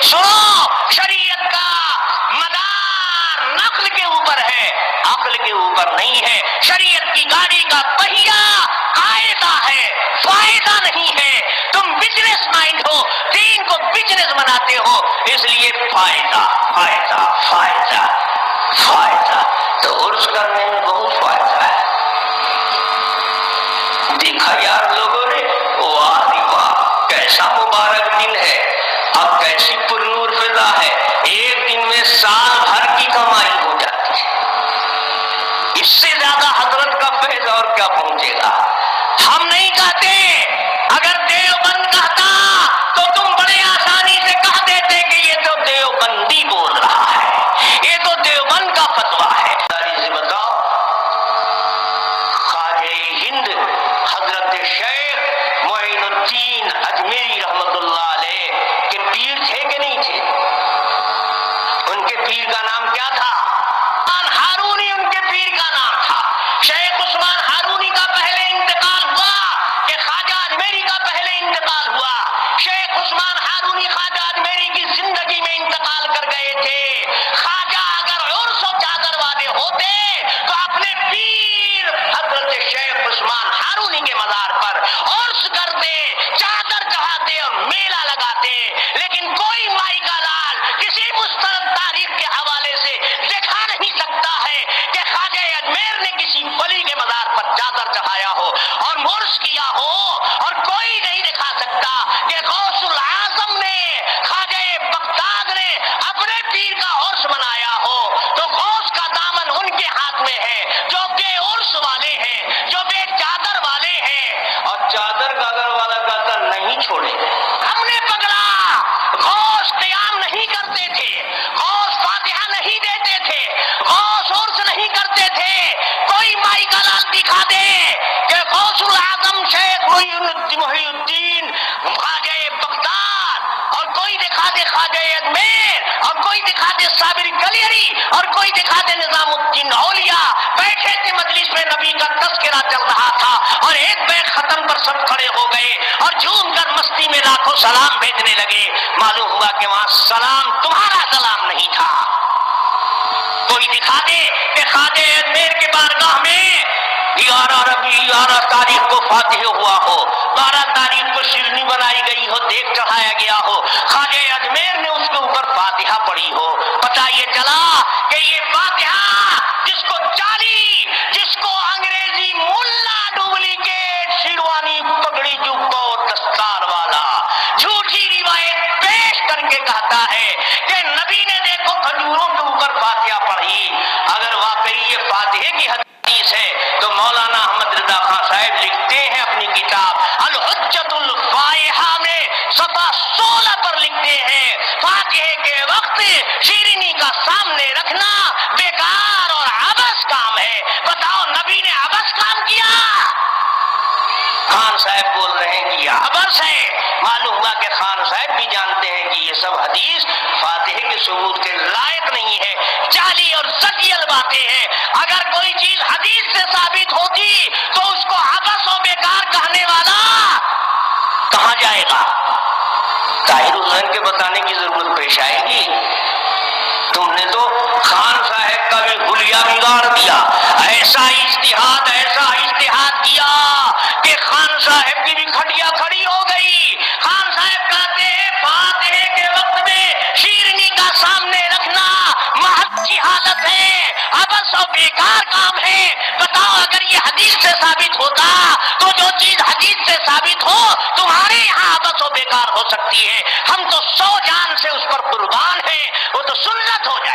سنو، شریعت کا مدار نقل کے اوپر ہے، عقل کے اوپر نہیں ہے۔ شریعت کی گاڑی کا پہیا قاعدہ ہے، فائدہ نہیں ہے۔ تم بزنس مائنڈ ہو، دین کو بزنس بناتے ہو، اس لیے فائدہ فائدہ فائدہ فائدہ۔ تو عرض کرنے میں بہت فائدہ ہے۔ دیکھا یار لوگوں نے، واہ واہ کیسا مبارک دن ہے، اب کیسی پرنور فضا ہے، ایک دن میں سال بھر کی کمائی ہو جاتی ہے۔ اس سے زیادہ حضرت کا فیض اور کیا پہنچے گا؟ ہم نہیں کہتے، اگر دیوبند کہتا تو تم بڑے آسانی سے کہہ دیتے کہ یہ تو دیوبندی بول رہا ہے، یہ تو دیوبند کا فتویٰ ہے۔ سے بتاؤ، خواجہ ہند حضرت شیخ معین الدین اجمیری رحمت اللہ علیہ کے پیر تھے کہ نہیں تھے؟ ان کے پیر کا نام کیا تھا؟ ہارونی ان کے پیر کا نام تھا۔ شیخ عثمان ہارونی کا پہلے انتقال ہوا کہ خواجہ اجمیری کا پہلے انتقال ہوا؟ شیخ عثمان ہارونی خواجہ اجمیری کی زندگی میں انتقال کر گئے تھے۔ خواجہ اگر عرس و چادر والے ہوتے تو اپنے پیر حضرت شیخ عثمان ہارونی کے مزار پر عرس کرتے، چادر چڑھاتے اور میلہ لگاتے، لیکن کوئی مائی کا لال کسی مستند تاریخ کے حوالے سے دکھا نہیں سکتا ہے کہ خواجہ اجمیر نے کسی ولی کے مزار پر چادر چڑھایا ہو اور عرس کیا ہو، اور کوئی نہیں دکھا سکتا کہ غوث العظم نے، خواجہ بغداد نے اپنے پیر کا عرس منایا ہو۔ تو غوث کا دامن ان کے ہاتھ میں ہے جو بے عرس والے ہیں، جو بے چادر والے ہیں۔ اور چادر کا اگر والا کہتا نہیں چھوڑے، ہم نے پکڑا، غوث قیام نہیں کرتے تھے، غوث فاتحہ نہیں دیتے تھے، غوث عرس نہیں کرتے تھے۔ کوئی مائی کا لال دکھا دے کہ غوث العظم شیخ محی الدین خواجہ بغداد، اور کوئی دکھا دے خواجہ اجمیر، اور کوئی دکھا دے صابر کلیری، اور کوئی دکھا دے نظام الدین اولیاء بیٹھے تھے مجلس میں، نبی کا تذکرہ چل رہا تھا اور ایک بیت ختم پر سب کھڑے ہو گئے اور جھوم کر مستی میں لاکھوں سلام بھیجنے لگے۔ معلوم ہوا کہ وہاں سلام تمہارا سلام نہیں تھا۔ کوئی دکھا دے کہ خواجہ اجمیر کے بارگاہ میں 11 تاریخ کو فاتح ہوا ہو، 12 تاریخ کو شیرنی بنائی گئی ہو، دیگ چڑھایا گیا ہو، خواجہ اجمیر نے اس کے اوپر فاتحہ پڑھی ہو۔ پتہ یہ چلا کہ یہ فاتحہ جس کو جعلی، جس کو انگریزی ملا ڈپلیکیٹ شیروانی پگڑی جبہ اور دستار والا جھوٹی روایت پیش کر کے کہتا ہے کہ نبی نے دیکھو کھجوروں کے اوپر فاتحہ پڑھی، اگر واقعی یہ فاتحے کی حدیث ہے تو مولانا احمد رضا خان صاحب لکھتے ہیں اپنی کتاب الحجت الفائحہ میں صفحہ 16 پر لکھتے ہیں، فاتحے کے وقت شیرینی کا سامنے رکھنا بیکار اور عبث کام ہے۔ بتاؤ نبی نے عبث کام کیا؟ خان صاحب بول رہے ہیں کہ یہ عبث ہے۔ معلوم ہوا کہ خان صاحب بھی جانتے ہیں کہ یہ سب حدیث فاتحے کے ثبوت کے لائق نہیں ہے، جعلی اور زدیل باتیں ہیں۔ اگر کوئی چیز حدیث سے ثابت ہوتی تو اس کو عبث و بیکار کہنے والا کہاں جائے گا؟ طاہر حسین کے بتانے کی ضرورت پیش آئے گی؟ تم نے تو خان صاحب کا بھی حلیہ بگاڑ دیا، ایسا اجتہاد کیا کہ خان صاحب کی بھی کھٹیا کھڑی ہو گئی۔ خان صاحب کہتے ہیں فاتحے کے وقت میں شیرنی کا سامنے رکھنا محض جہالت ہے، عبث و بیکار کام ہے۔ بتاؤ اگر یہ حدیث سے ثابت ہوتا تو جو چیز حدیث سے ثابت ہو تمہارے یہاں عبث و بیکار ہو سکتی ہے، ہم تو 100 جان سے اس پر قربان ہیں، وہ تو سنت ہو جائے۔